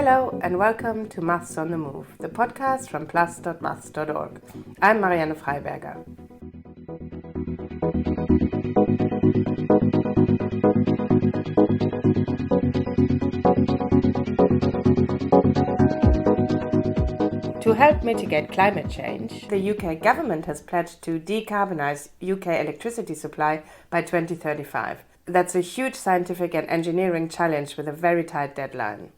Hello and welcome to Maths on the Move, the podcast from plus.maths.org. I'm Marianne Freiberger. To help mitigate climate change, the UK government has pledged to decarbonise UK electricity supply by 2035. That's a huge scientific and engineering challenge with a very tight deadline.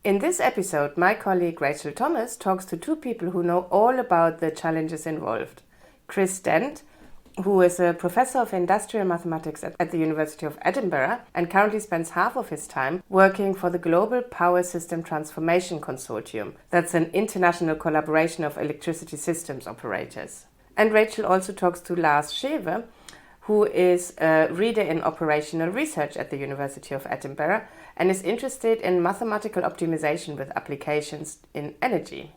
In this episode, my colleague Rachel Thomas talks to two people who know all about the challenges involved. Chris Dent, who is a professor of industrial mathematics at the University of Edinburgh and currently spends half of his time working for the Global Power System Transformation Consortium. That's an international collaboration of electricity systems operators. And Rachel also talks to Lars Schewe, who is a reader in operational research at the University of Edinburgh and is interested in mathematical optimization with applications in energy.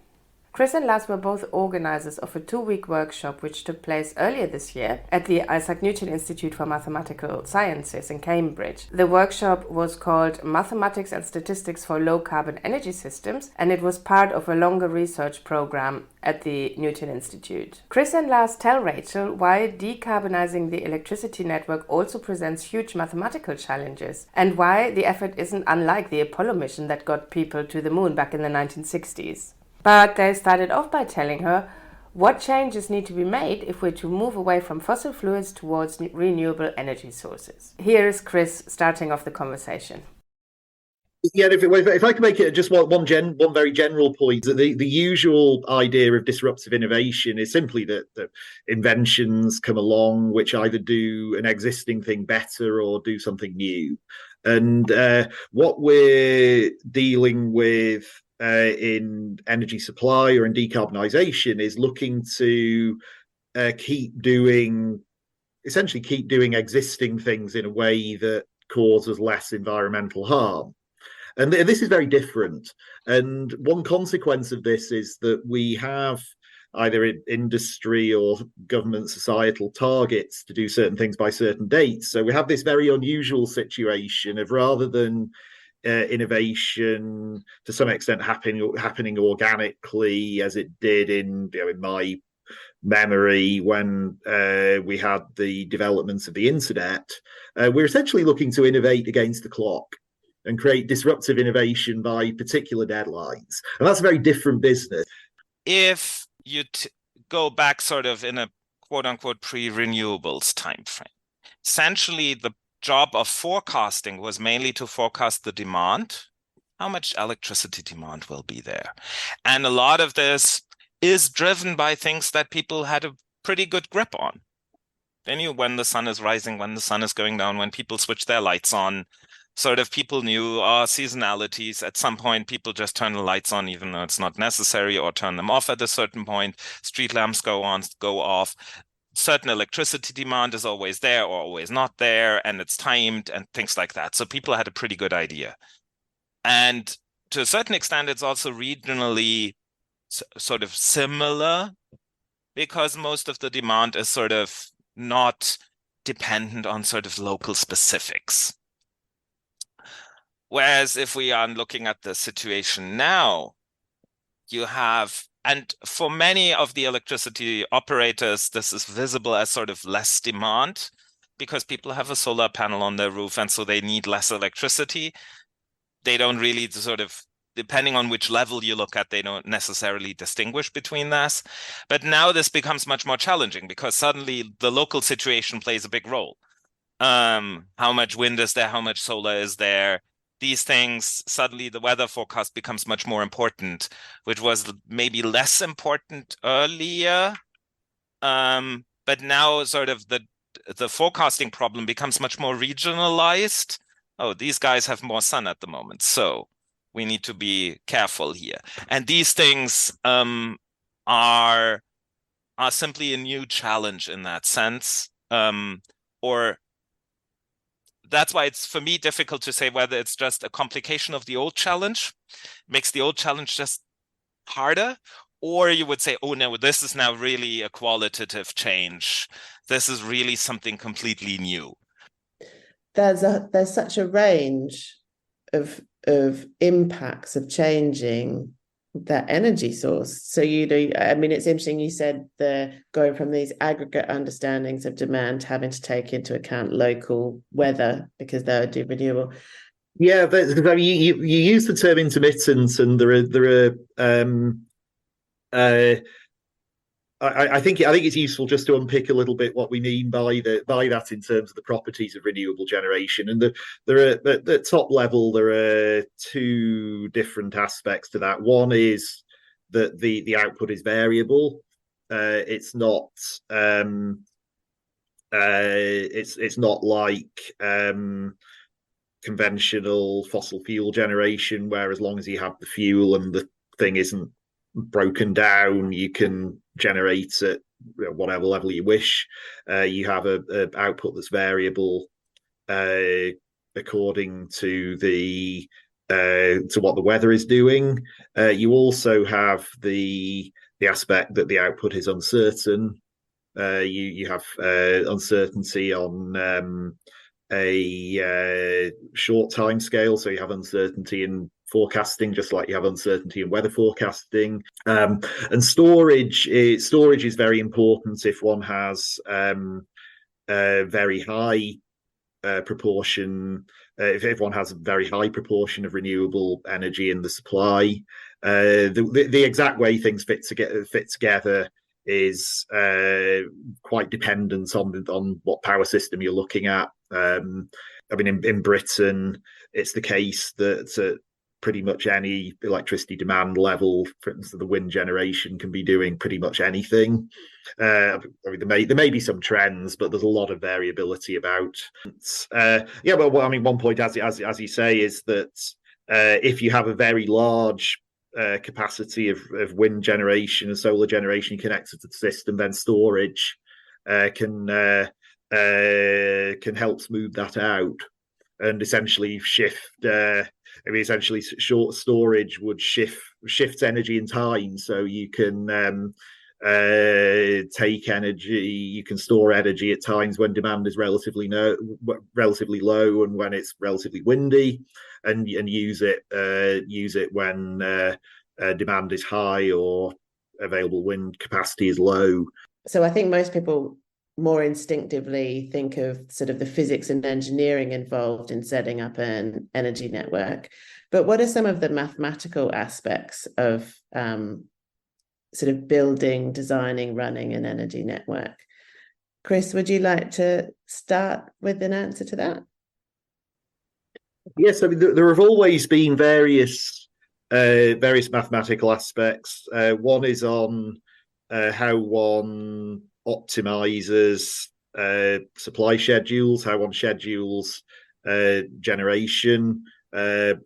Chris and Lars were both organisers of a 2-week workshop which took place earlier this year at the Isaac Newton Institute for Mathematical Sciences in Cambridge. The workshop was called Mathematics and Statistics for Low Carbon Energy Systems, and it was part of a longer research program at the Newton Institute. Chris and Lars tell Rachel why decarbonising the electricity network also presents huge mathematical challenges, and why the effort isn't unlike the Apollo mission that got people to the moon back in the 1960s. But they started off by telling her what changes need to be made if we're to move away from fossil fuels towards renewable energy sources. Here is Chris starting off the conversation. Yeah, if I can make it just one very general point, that the usual idea of disruptive innovation is simply that inventions come along which either do an existing thing better or do something new. And what we're dealing with in energy supply or in decarbonisation is looking to keep doing existing things in a way that causes less environmental harm. And this is very different. And one consequence of this is that we have either in industry or government societal targets to do certain things by certain dates. So we have this very unusual situation of, rather than innovation to some extent happening organically, as it did in my memory when we had the developments of the internet, we're essentially looking to innovate against the clock and create disruptive innovation by particular deadlines. And that's a very different business. If you go back sort of in a quote-unquote pre-renewables timeframe, essentially the job of forecasting was mainly to forecast the demand, how much electricity demand will be there. And a lot of this is driven by things that people had a pretty good grip on. They knew when the sun is rising, when the sun is going down, when people switch their lights on. Sort of people knew seasonalities. At some point, people just turn the lights on even though it's not necessary, or turn them off at a certain point. Street lamps go on, go off. Certain electricity demand is always there or always not there, and it's timed and things like that. So people had a pretty good idea. And to a certain extent, it's also regionally sort of similar, because most of the demand is sort of not dependent on sort of local specifics. Whereas if we are looking at the situation now, you have, and for many of the electricity operators, this is visible as sort of less demand because people have a solar panel on their roof, and so they need less electricity. They don't really sort of, depending on which level you look at, they don't necessarily distinguish between this. But now this becomes much more challenging because suddenly the local situation plays a big role. How much wind is there? How much solar is there? These things, suddenly the weather forecast becomes much more important, which was maybe less important earlier. But now sort of the forecasting problem becomes much more regionalized. Oh, these guys have more sun at the moment, so we need to be careful here. And these things are simply a new challenge in that sense, or that's why it's, for me, difficult to say whether it's just a complication of the old challenge, makes the old challenge just harder, or you would say, oh no, this is now really a qualitative change. This is really something completely new. There's such a range of of impacts of changing that energy source. So, I mean, it's interesting you said going from these aggregate understandings of demand having to take into account local weather because they would do renewable. Yeah, but you use the term intermittent, and I think it's useful just to unpick a little bit what we mean by that in terms of the properties of renewable generation. And there are at the top level there are two different aspects to that. One is that the output is variable. It's not it's not like conventional fossil fuel generation, where as long as you have the fuel and the thing isn't broken down, you can generate at whatever level you wish. You have a output that's variable according to to what the weather is doing. You also have the aspect that the output is uncertain. You have uncertainty on a short time scale, so you have uncertainty in forecasting, just like you have uncertainty in weather forecasting. And storage is very important if one has a very high proportion. If one has a very high proportion of renewable energy in the supply, the exact way things fit together is quite dependent on what power system you're looking at. I mean, in Britain, it's the case that pretty much any electricity demand level, for instance, the wind generation can be doing pretty much anything. I mean, there may be some trends, but there's a lot of variability about. Yeah, well, I mean, one point, as you say, is that if you have a very large capacity of wind generation and solar generation connected to the system, then storage can help smooth that out and essentially shift. Essentially, short storage would shift energy in time, so you can take energy. You can store energy at times when demand is relatively low, and when it's relatively windy, and use it when demand is high or available wind capacity is low. So I think most people more instinctively think of sort of the physics and engineering involved in setting up an energy network. But what are some of the mathematical aspects of sort of building, designing, running an energy network? Chris, would you like to start with an answer to that? Yes, I mean, there have always been various mathematical aspects. One is on how one optimizes supply schedules, how one schedules generation,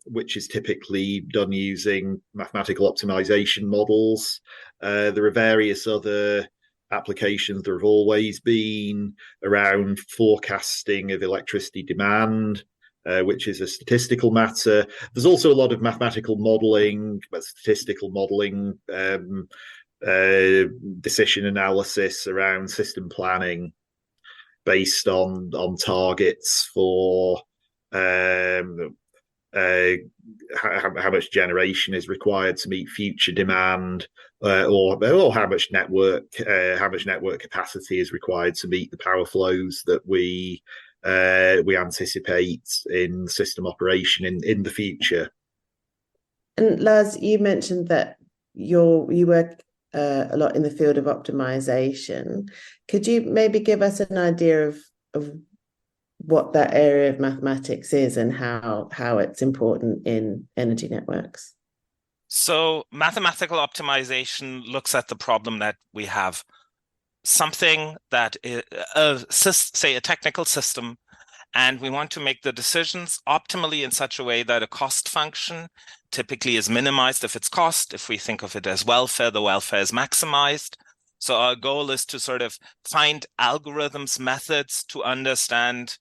which is typically done using mathematical optimization models. There are various other applications. There have always been around forecasting of electricity demand, which is a statistical matter. There's also a lot of mathematical modeling, statistical modeling, decision analysis around system planning based on targets for how much generation is required to meet future demand, or how much network capacity is required to meet the power flows that we anticipate in system operation in the future. And Lars, you mentioned that you work a lot in the field of optimization. Could you maybe give us an idea of what that area of mathematics is and how it's important in energy networks? So mathematical optimization looks at the problem that we have something that is, say, a technical system, and we want to make the decisions optimally in such a way that a cost function typically is minimized if it's cost. If we think of it as welfare, the welfare is maximized. So our goal is to sort of find algorithms, methods to understand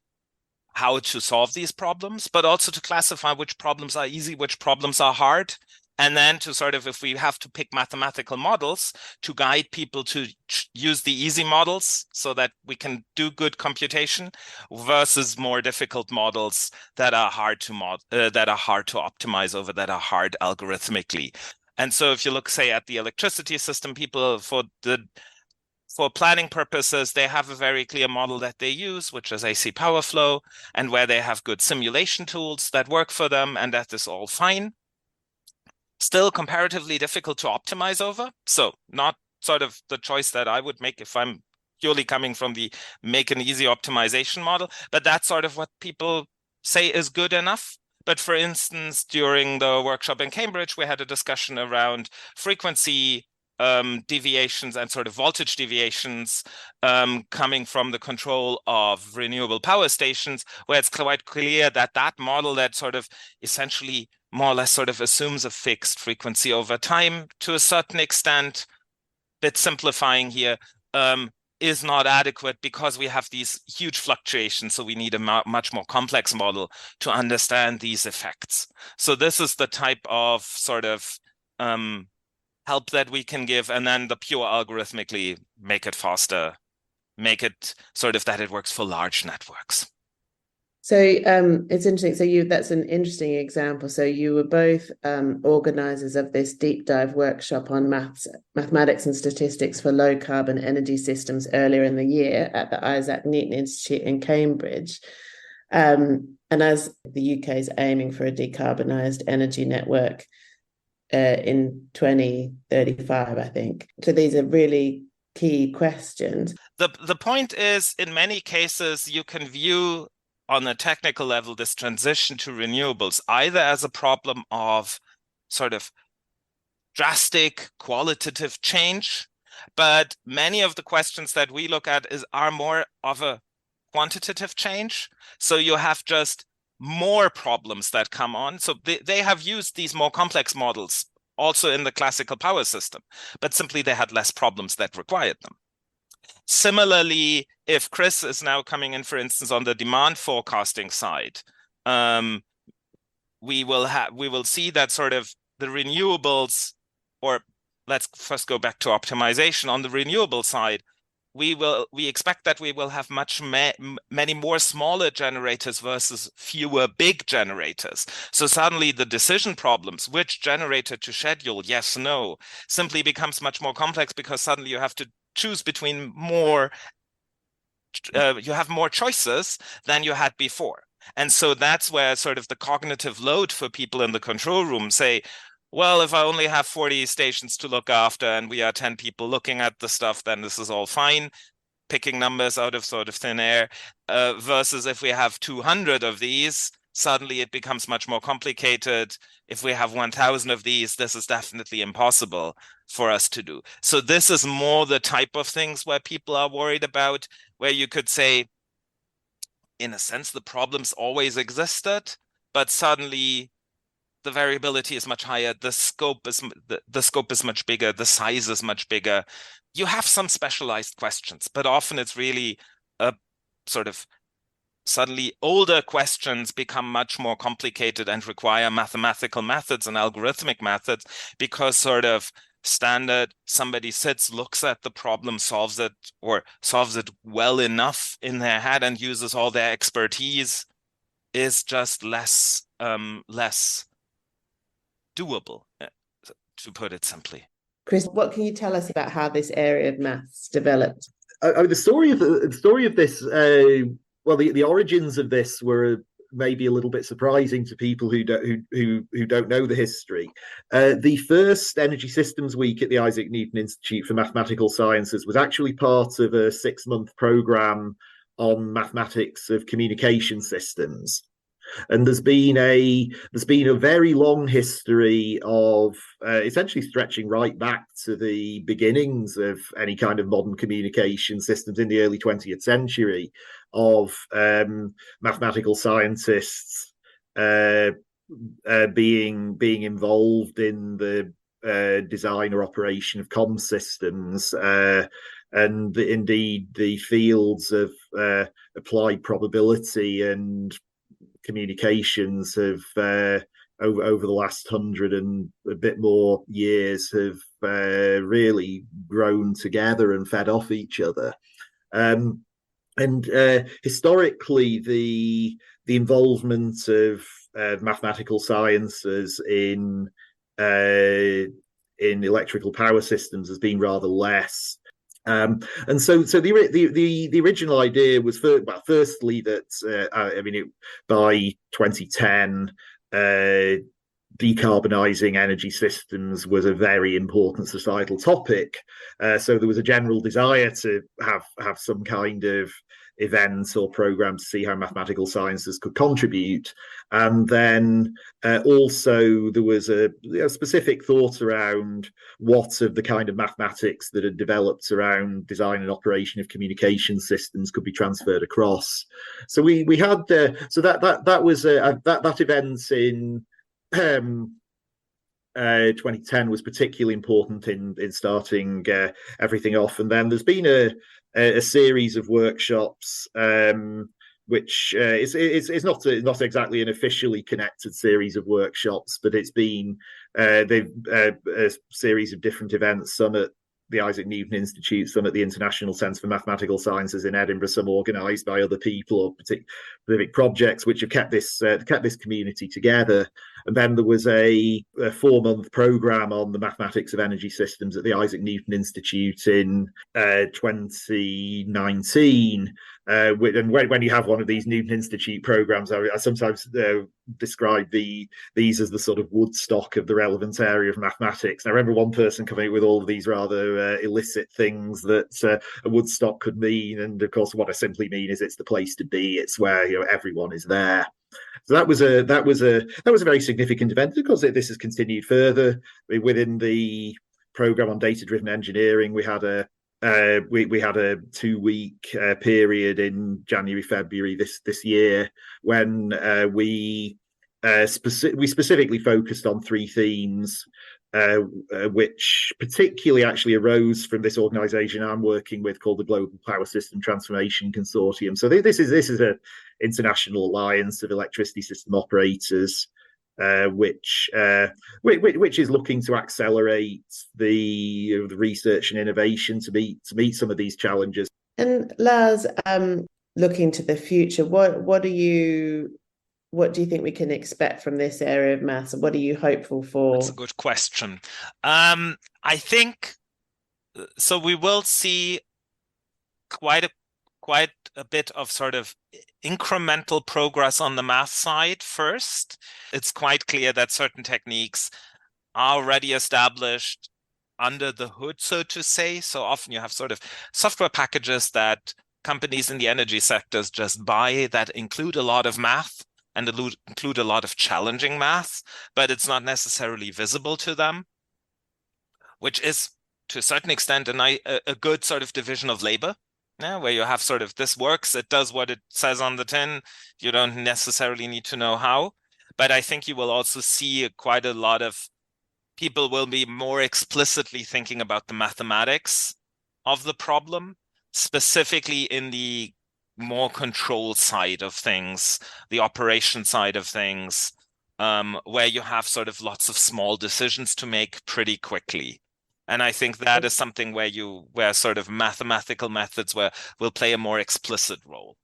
how to solve these problems, but also to classify which problems are easy, which problems are hard, And then to sort of, if we have to pick mathematical models, to guide people to use the easy models so that we can do good computation versus more difficult models that are hard to optimize over, that are hard algorithmically. And so if you look, say, at the electricity system, people for planning purposes, they have a very clear model that they use, which is AC power flow, and where they have good simulation tools that work for them, and that is all fine. Still comparatively difficult to optimize over. So not sort of the choice that I would make if I'm purely coming from the make an easy optimization model, but that's sort of what people say is good enough. But for instance, during the workshop in Cambridge, we had a discussion around frequency deviations and sort of voltage deviations coming from the control of renewable power stations, where it's quite clear that that model that sort of essentially more or less sort of assumes a fixed frequency over time to a certain extent, bit simplifying here, is not adequate because we have these huge fluctuations. So we need a much more complex model to understand these effects. So this is the type of sort of help that we can give, and then the pure algorithmically make it faster, make it sort of that it works for large networks. So it's interesting. So that's an interesting example. So you were both organizers of this deep dive workshop on mathematics and statistics for low carbon energy systems earlier in the year at the Isaac Newton Institute in Cambridge. And as the UK is aiming for a decarbonised energy network in 2035, I think. So these are really key questions. The point is, in many cases, you can view on a technical level this transition to renewables either as a problem of sort of drastic qualitative change, but many of the questions that we look at are more of a quantitative change. So you have just more problems that come on. So they have used these more complex models also in the classical power system, but simply they had less problems that required them. Similarly, if Chris is now coming in, for instance, on the demand forecasting side, we will see that sort of the renewables, or let's first go back to optimization. On the renewable side, we expect that we will have many more smaller generators versus fewer big generators. So suddenly the decision problems, which generator to schedule, yes, no, simply becomes much more complex because suddenly you have to choose between more, you have more choices than you had before. And so that's where sort of the cognitive load for people in the control room say, well, if I only have 40 stations to look after and we are 10 people looking at the stuff, then this is all fine, picking numbers out of sort of thin air, versus if we have 200 of these, suddenly it becomes much more complicated. If we have 1,000 of these, this is definitely impossible for us to do. So this is more the type of things where people are worried about, where you could say, in a sense, the problems always existed, but suddenly the variability is much higher, the scope is much bigger, the size is much bigger. You have some specialized questions, but often it's really a sort of suddenly older questions become much more complicated and require mathematical methods and algorithmic methods, because sort of standard, somebody sits, looks at the problem, solves it well enough in their head and uses all their expertise, is just less doable, to put it simply. Chris, what can you tell us about how this area of maths developed? The story of this, well, the origins of this were maybe a little bit surprising to people who don't know the history. The first Energy Systems Week at the Isaac Newton Institute for Mathematical Sciences was actually part of a 6-month program on mathematics of communication systems. And there's been a very long history of essentially stretching right back to the beginnings of any kind of modern communication systems in the early 20th century, of mathematical scientists being involved in the design or operation of comm systems, and indeed the fields of applied probability and communications have over the last 100 and a bit more years have really grown together and fed off each other. And historically, the involvement of mathematical sciences in electrical power systems has been rather less. And so the original idea was, firstly that by 2010, decarbonising energy systems was a very important societal topic. So there was a general desire to have some kind of event or program to see how mathematical sciences could contribute. And then also there was a specific thought around what of the kind of mathematics that had developed around design and operation of communication systems could be transferred across. So we had so that was that event in 2010 was particularly important in starting everything off. And then there's been a series of workshops, which is not exactly an officially connected series of workshops, but it's been a series of different events, some at the Isaac Newton Institute, some at the International Centre for Mathematical Sciences in Edinburgh, some organised by other people or specific projects, which have kept this community together. And then there was a 4-month programme on the mathematics of energy systems at the Isaac Newton Institute in 2019. And when you have one of these Newton Institute programmes, I sometimes describe these as the sort of Woodstock of the relevant area of mathematics. And I remember one person coming up with all of these rather illicit things that a Woodstock could mean. And of course, what I simply mean is it's the place to be. It's where everyone is there. So that was a very significant event. Of course, this has continued further within the programme on data-driven engineering. We had a 2-week period in January, February this year when we specifically focused on 3 themes, which particularly actually arose from this organisation I'm working with called the Global Power System Transformation Consortium. So this is an international alliance of electricity system operators, which is looking to accelerate the research and innovation to meet some of these challenges. And Lars, looking to the future, what do you think we can expect from this area of maths, and what are you hopeful for? That's a good question. I think so. We will see quite a bit of sort of incremental progress on the math side first. It's quite clear that certain techniques are already established under the hood, so to say. So often you have sort of software packages that companies in the energy sectors just buy that include a lot of math and include a lot of challenging math, but it's not necessarily visible to them, which is to a certain extent a good sort of division of labor. Yeah, where you have sort of this works, it does what it says on the tin. You don't necessarily need to know how. But I think you will also see quite a lot of people will be more explicitly thinking about the mathematics of the problem, specifically in the more control side of things, the operation side of things, where you have sort of lots of small decisions to make pretty quickly. And I think that is something where sort of mathematical methods will play a more explicit role.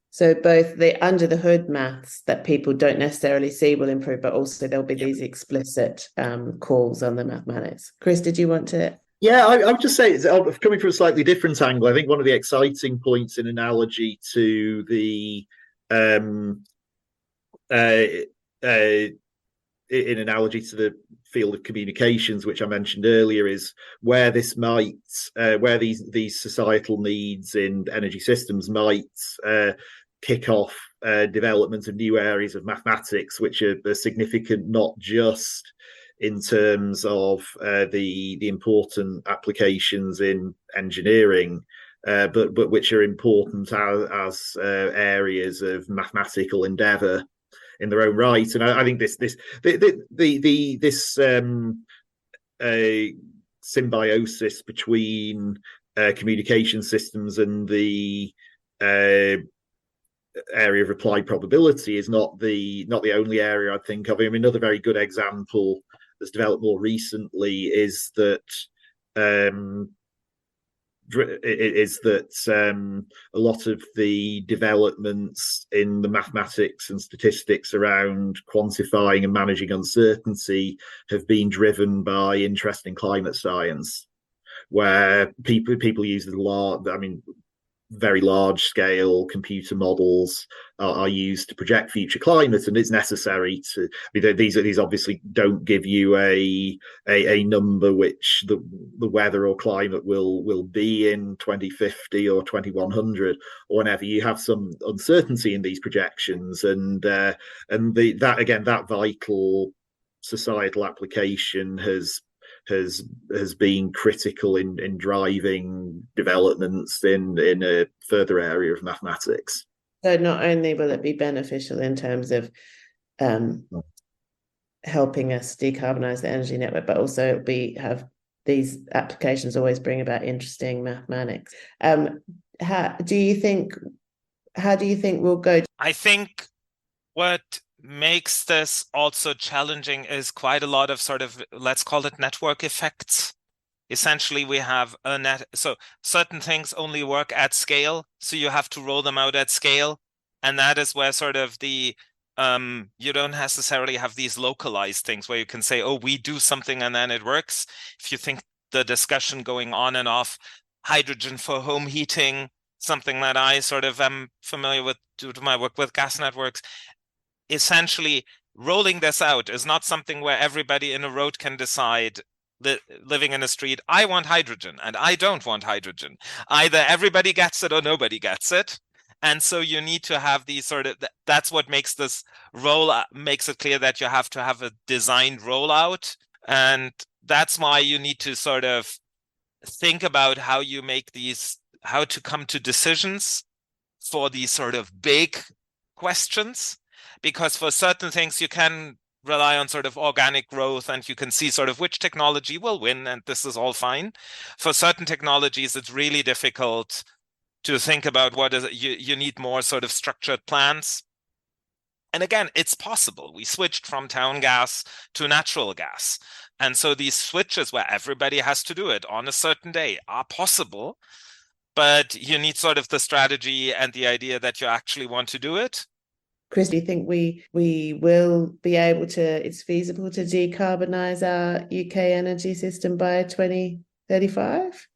So both the under the hood maths that people don't necessarily see will improve, but also there'll be these explicit calls on the mathematics. Chris, did you want to? Yeah, I would just say, coming from a slightly different angle, I think one of the exciting points in analogy to the field of communications, which I mentioned earlier, is where this might, where these societal needs in energy systems might kick off development of new areas of mathematics, which are significant not just in terms of the important applications in engineering, but which are important as areas of mathematical endeavour in their own right. And I think this symbiosis between communication systems and the area of applied probability is not the only area I think of. I mean, another very good example that's developed more recently is that a lot of the developments in the mathematics and statistics around quantifying and managing uncertainty have been driven by interest in climate science, where people use very large scale computer models are used to project future climate, and it's necessary to these obviously don't give you a number which the weather or climate will be in 2050 or 2100 or whenever. You have some uncertainty in these projections, and that vital societal application has been critical in driving developments in a further area of mathematics. So not only will it be beneficial in terms of helping us decarbonize the energy network, but also have these applications always bring about interesting mathematics. How do you think we'll go? I think what makes this also challenging is quite a lot of sort of, let's call it network effects. Essentially, we have so certain things only work at scale, so you have to roll them out at scale. And that is where sort of you don't necessarily have these localized things where you can say, oh, we do something and then it works. If you think the discussion going on and off, hydrogen for home heating, something that I sort of am familiar with due to my work with gas networks, essentially rolling this out is not something where everybody in a road can decide, living in a street, I want hydrogen and I don't want hydrogen. Either everybody gets it or nobody gets it. And so you need to have these sort of, that's what makes this makes it clear that you have to have a designed rollout. And that's why you need to sort of think about how you make how to come to decisions for these sort of big questions. Because for certain things, you can rely on sort of organic growth and you can see sort of which technology will win, and this is all fine. For certain technologies, it's really difficult to think about you need more sort of structured plans. And again, it's possible. We switched from town gas to natural gas. And so these switches where everybody has to do it on a certain day are possible, but you need sort of the strategy and the idea that you actually want to do it. Chris, do you think we will be able to, it's feasible to decarbonise our UK energy system by 2035?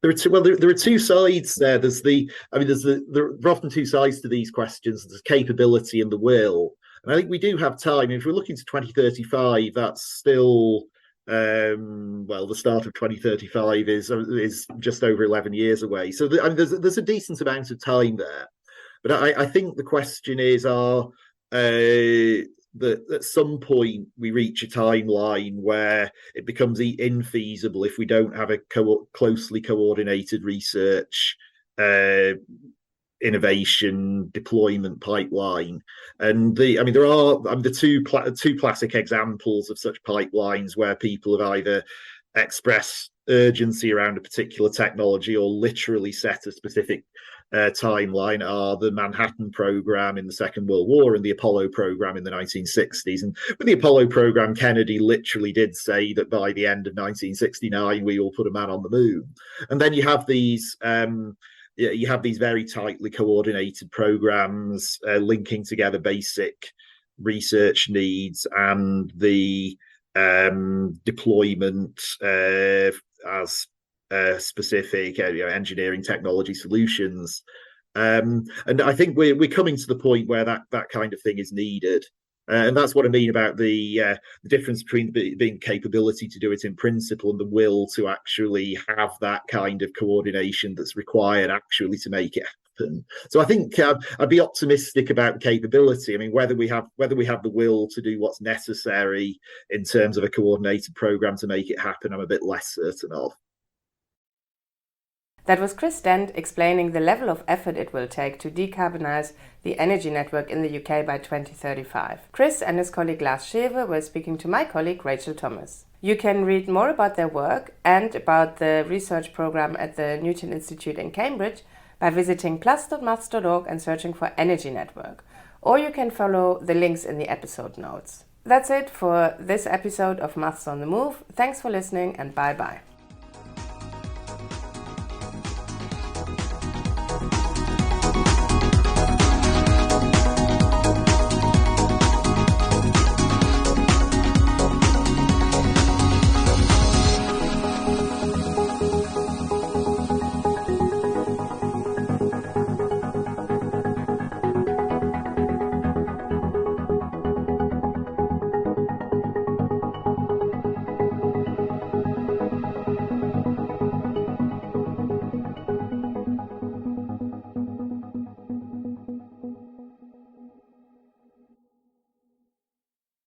There are two sides there. There are often two sides to these questions. There's capability and the will. And I think we do have time. If we're looking to 2035, that's still, the start of 2035 is just over 11 years away. So there's a decent amount of time there. But I think the question is, that at some point we reach a timeline where it becomes infeasible if we don't have a closely coordinated research, innovation, deployment pipeline. And there are the two classic examples of such pipelines where people have either expressed urgency around a particular technology or literally set a specific timeline are the Manhattan program in the Second World War and the Apollo program in the 1960s. And with the Apollo program, Kennedy literally did say that by the end of 1969 we will put a man on the moon. And then you have these very tightly coordinated programs linking together basic research needs and the deployment as specific engineering technology solutions, and I think we're coming to the point where that kind of thing is needed, and that's what I mean about the difference between being capability to do it in principle and the will to actually have that kind of coordination that's required actually to make it happen. So I think I'd be optimistic about capability. I mean, whether we have the will to do what's necessary in terms of a coordinated program to make it happen, I'm a bit less certain of. That was Chris Dent explaining the level of effort it will take to decarbonise the energy network in the UK by 2035. Chris and his colleague Lars Schewe were speaking to my colleague Rachel Thomas. You can read more about their work and about the research programme at the Newton Institute in Cambridge by visiting plus.maths.org and searching for Energy Network. Or you can follow the links in the episode notes. That's it for this episode of Maths on the Move. Thanks for listening and bye-bye.